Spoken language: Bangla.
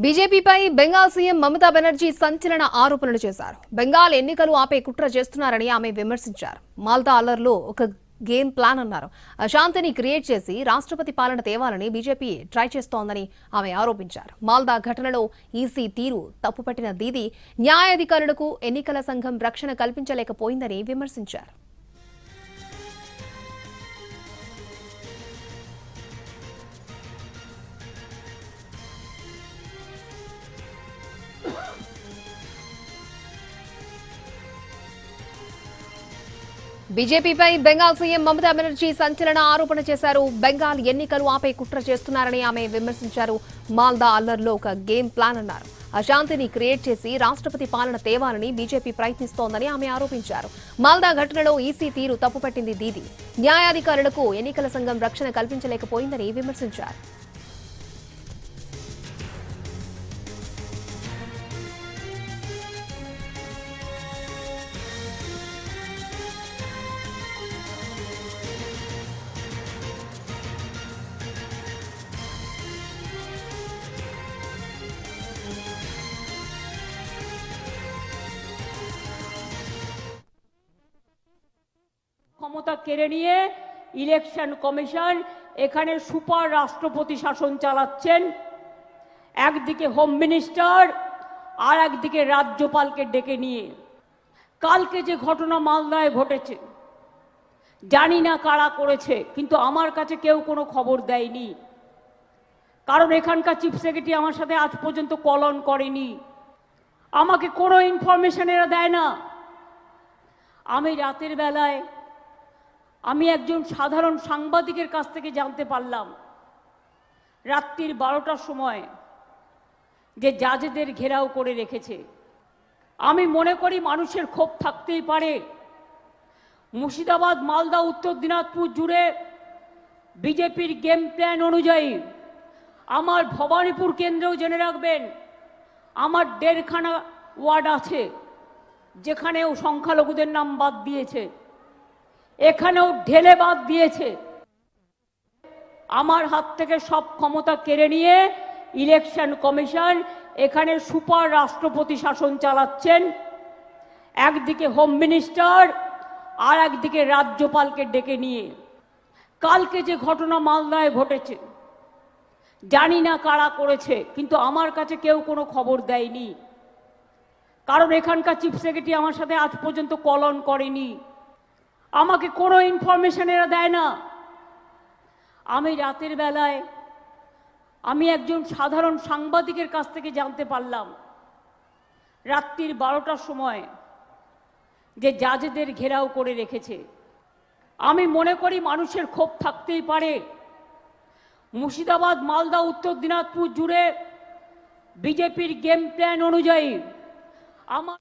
బీజేపీపై బెంగాల్ సీఎం మమతా బెనర్జీ సంచలన ఆరోపణలు చేశారు. బెంగాల్ ఎన్నికలు ఆపే కుట్ర చేస్తున్నారని ఆమె విమర్శించారు. మాల్దా అల్లర్లో ఒక గేమ్ ప్లాన్ అన్నారు. అశాంతిని క్రియేట్ చేసి రాష్ట్రపతి పాలన తేవాలని బీజేపీ ట్రై చేస్తోందని ఆమె ఆరోపించారు. మాల్దా ఘటనలో ఈసీ తీరు తప్పుపట్టిన దీదీ న్యాయాధికారులకు ఎన్నికల సంఘం రక్షణ కల్పించలేకపోయిందని విమర్శించారు. బీజేపీపై బెంగాల్ సీఎం మమతా బెనర్జీ సంచలన ఆరోపణ చేశారు. బెంగాల్ ఎన్నికలు ఆపే కుట్ర చేస్తున్నారని ఆమె విమర్శించారు. మాల్దా అల్లర్లో ఒక గేమ్ ప్లాన్ అన్నారు. అశాంతిని క్రియేట్ చేసి రాష్ట్రపతి పాలన తేవాలని బీజేపీ ప్రయత్నిస్తోందని ఆమె ఆరోపించారు. మాల్దా ఘటనలో ఈసీ తీరు తప్పుపట్టింది దీదీ న్యాయాధికారులకు ఎన్నికల సంఘం రక్షణ కల్పించలేకపోయిందని విమర్శించారు. ক্ষমতা কেড়ে নিয়ে ইলেকশন কমিশন এখানে সুপার রাষ্ট্রপতি শাসন চালাচ্ছেন। একদিকে হোম মিনিস্টার আর একদিকে রাজ্যপালকে ডেকে নিয়ে কালকে যে ঘটনা মালদায় ঘটেছে জানি না কারা করেছে, কিন্তু আমার কাছে কেউ কোনো খবর দেয়নি, কারণ এখানকার চিফ সেক্রেটারি আমার সাথে আজ পর্যন্ত কল অন করেনি, আমাকে কোনো ইনফরমেশন এরা দেয় না। আমি রাতের বেলায় আমি একজন সাধারণ সাংবাদিকের কাছ থেকে জানতে পারলাম রাত্রির 12টার সময় যে জাজেদের ঘেরাও করে রেখেছে। আমি মনে করি মানুষের ক্ষোভ থাকতেই পারে। মুর্শিদাবাদ, মালদা, উত্তর দিনাজপুর জুড়ে বিজেপির গেম প্ল্যান অনুযায়ী আমার ভবানীপুর কেন্দ্রেও জেনে রাখবেন আমার 1.5খানা ওয়ার্ড আছে যেখানেও সংখ্যালঘুদের নাম বাদ দিয়েছে, এখানেও ঢেলে বাদ দিয়েছে। আমার হাত থেকে সব ক্ষমতা কেড়ে নিয়ে ইলেকশন কমিশন এখানে সুপার রাষ্ট্রপতি শাসন চালাচ্ছেন। একদিকে হোম মিনিস্টার আর একদিকে রাজ্যপালকে ডেকে নিয়ে কালকে যে ঘটনা মালদায় ঘটেছে জানি না কারা করেছে, কিন্তু আমার কাছে কেউ কোনো খবর দেয়নি, কারণ এখানকার চিফ সেক্রেটারি আমার সাথে আজ পর্যন্ত কল অন করেনি, আমাকে কোনো ইনফরমেশন এরা দেয় না। আমি রাতের বেলায় আমি একজন সাধারণ সাংবাদিকের কাছ থেকে জানতে পারলাম রাত্রির 12টার সময় যে জাজেদের ঘেরাও করে রেখেছে। আমি মনে করি মানুষের ক্ষোভ থাকতেই পারে। মুর্শিদাবাদ, মালদা, উত্তর দিনাজপুর জুড়ে বিজেপির গেম প্ল্যান অনুযায়ী আমার